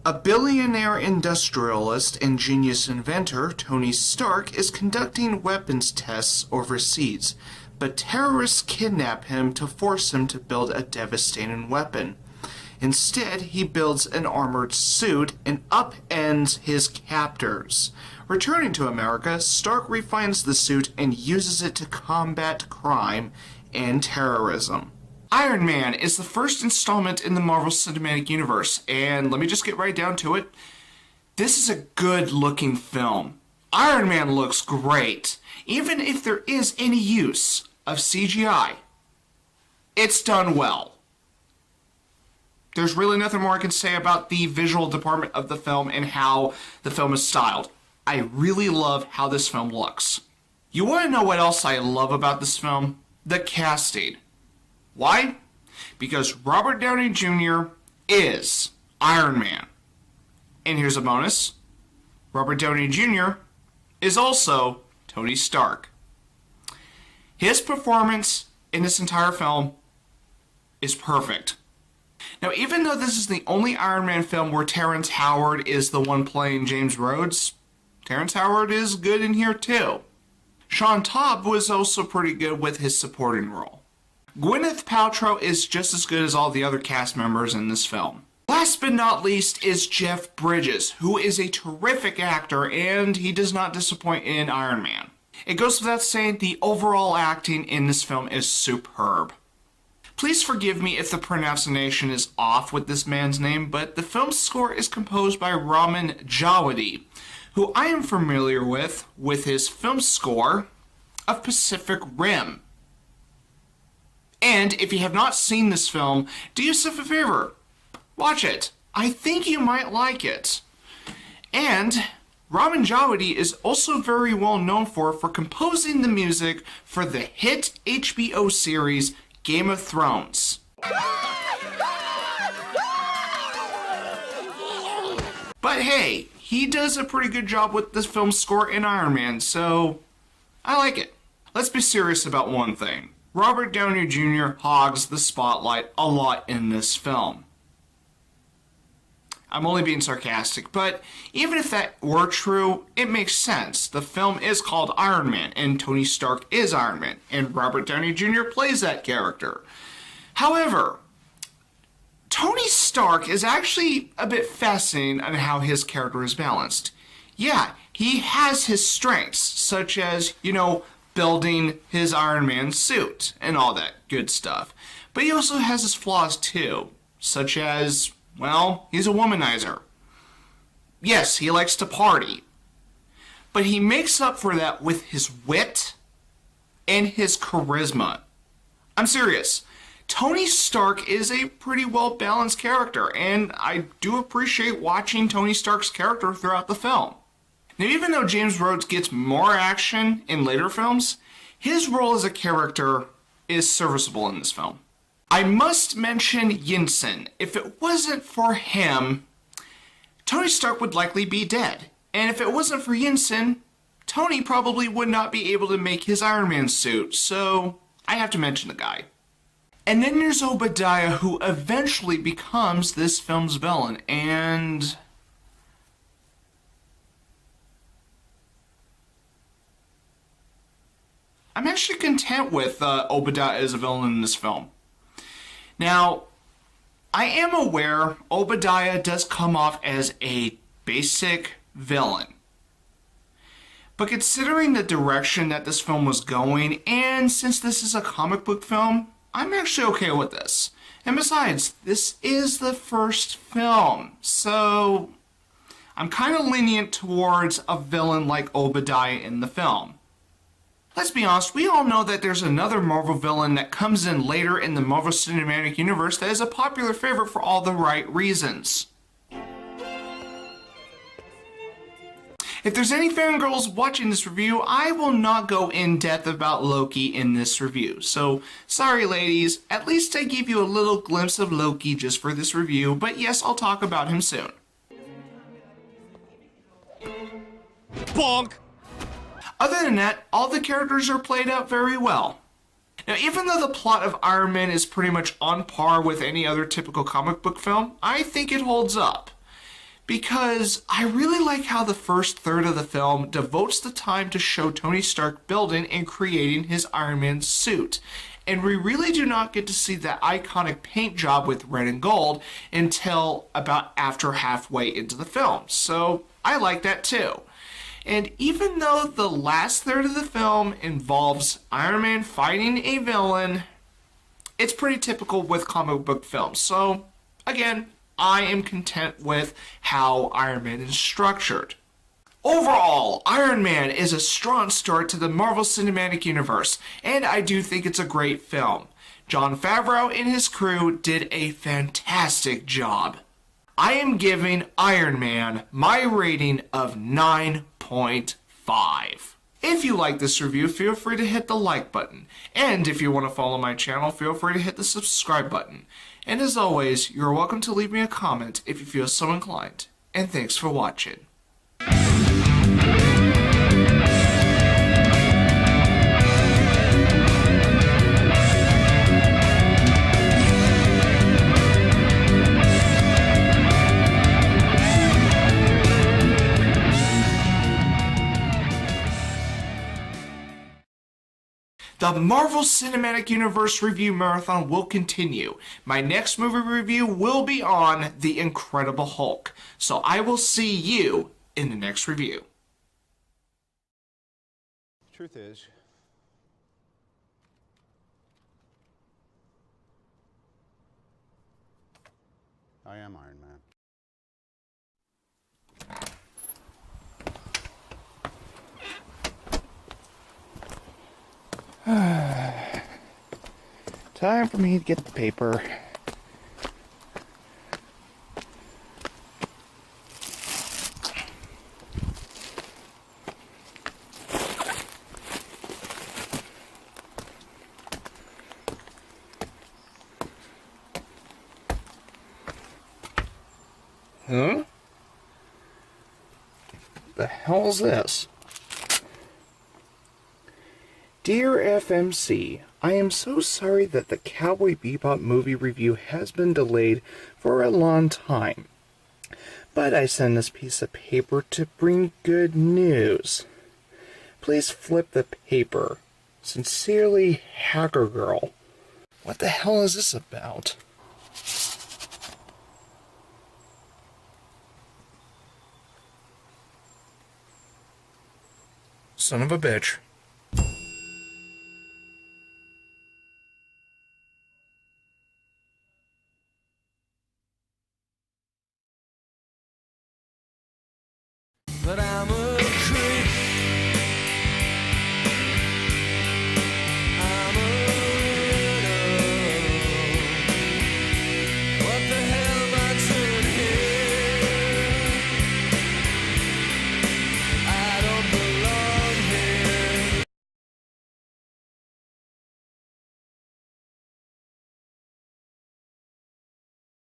A billionaire industrialist and genius inventor, Tony Stark, is conducting weapons tests overseas, but terrorists kidnap him to force him to build a devastating weapon. Instead, he builds an armored suit and upends his captors. Returning to America, Stark refines the suit and uses it to combat crime and terrorism. Iron Man is the first installment in the Marvel Cinematic Universe, and let me just get right down to it. This is a good-looking film. Iron Man looks great, even if there is any use of CGI. It's done well. There's really nothing more I can say about the visual department of the film and how the film is styled. I really love how this film looks. You want to know what else I love about this film? The casting. Why? Because Robert Downey Jr. is Iron Man. And here's a bonus. Robert Downey Jr. is also Tony Stark. His performance in this entire film is perfect. Now, even though this is the only Iron Man film where Terrence Howard is the one playing James Rhodes, Terrence Howard is good in here too. Sean Taub was also pretty good with his supporting role. Gwyneth Paltrow is just as good as all the other cast members in this film. Last but not least is Jeff Bridges, who is a terrific actor, and he does not disappoint in Iron Man. It goes without saying, the overall acting in this film is superb. Please forgive me if the pronunciation is off with this man's name, but the film's score is composed by Ramin Djawadi, who I am familiar with his film score of Pacific Rim. And if you have not seen this film, do yourself a favor. Watch it. I think you might like it. And Ramin Djawadi is also very well known for composing the music for the hit HBO series Game of Thrones. But hey, he does a pretty good job with this film score in Iron Man, so I like it. Let's be serious about one thing. Robert Downey Jr. hogs the spotlight a lot in this film. I'm only being sarcastic, but even if that were true, it makes sense. The film is called Iron Man, and Tony Stark is Iron Man, and Robert Downey Jr. plays that character. However, Tony Stark is actually a bit fascinating on how his character is balanced. Yeah, he has his strengths, such as, building his Iron Man suit and all that good stuff. But he also has his flaws too, such as, he's a womanizer. Yes, he likes to party. But he makes up for that with his wit and his charisma. I'm serious. Tony Stark is a pretty well-balanced character, and I do appreciate watching Tony Stark's character throughout the film. Now, even though James Rhodes gets more action in later films, his role as a character is serviceable in this film. I must mention Yinsen. If it wasn't for him, Tony Stark would likely be dead. And if it wasn't for Yinsen, Tony probably would not be able to make his Iron Man suit, so I have to mention the guy. And then there's Obadiah, who eventually becomes this film's villain, and I'm actually content with Obadiah as a villain in this film. Now, I am aware Obadiah does come off as a basic villain. But considering the direction that this film was going, and since this is a comic book film, I'm actually okay with this. And besides, this is the first film, so I'm kind of lenient towards a villain like Obadiah in the film. Let's be honest, we all know that there's another Marvel villain that comes in later in the Marvel Cinematic Universe that is a popular favorite for all the right reasons. If there's any fangirls watching this review, I will not go in depth about Loki in this review. So, sorry ladies, at least I gave you a little glimpse of Loki just for this review, but yes, I'll talk about him soon. Bonk! Other than that, all the characters are played out very well. Now, even though the plot of Iron Man is pretty much on par with any other typical comic book film, I think it holds up. because I really like how the first third of the film devotes the time to show Tony Stark building and creating his Iron Man suit. And we really do not get to see that iconic paint job with red and gold until about after halfway into the film. So I like that too. And even though the last third of the film involves Iron Man fighting a villain, it's pretty typical with comic book films. So again, I am content with how Iron Man is structured. Overall, Iron Man is a strong start to the Marvel Cinematic Universe, and I do think it's a great film. Jon Favreau and his crew did a fantastic job. I am giving Iron Man my rating of 9.5. If you like this review, feel free to hit the like button. And if you want to follow my channel, feel free to hit the subscribe button. And as always, you're welcome to leave me a comment if you feel so inclined. And thanks for watching. The Marvel Cinematic Universe review marathon will continue. My next movie review will be on The Incredible Hulk. So I will see you in the next review. Truth is, I am Iron Man. Time for me to get the paper. Huh? The hell's this? Dear FMC, I am so sorry that the Cowboy Bebop movie review has been delayed for a long time. But I send this piece of paper to bring good news. Please flip the paper. Sincerely, Hacker Girl. What the hell is this about? Son of a bitch. But I'm a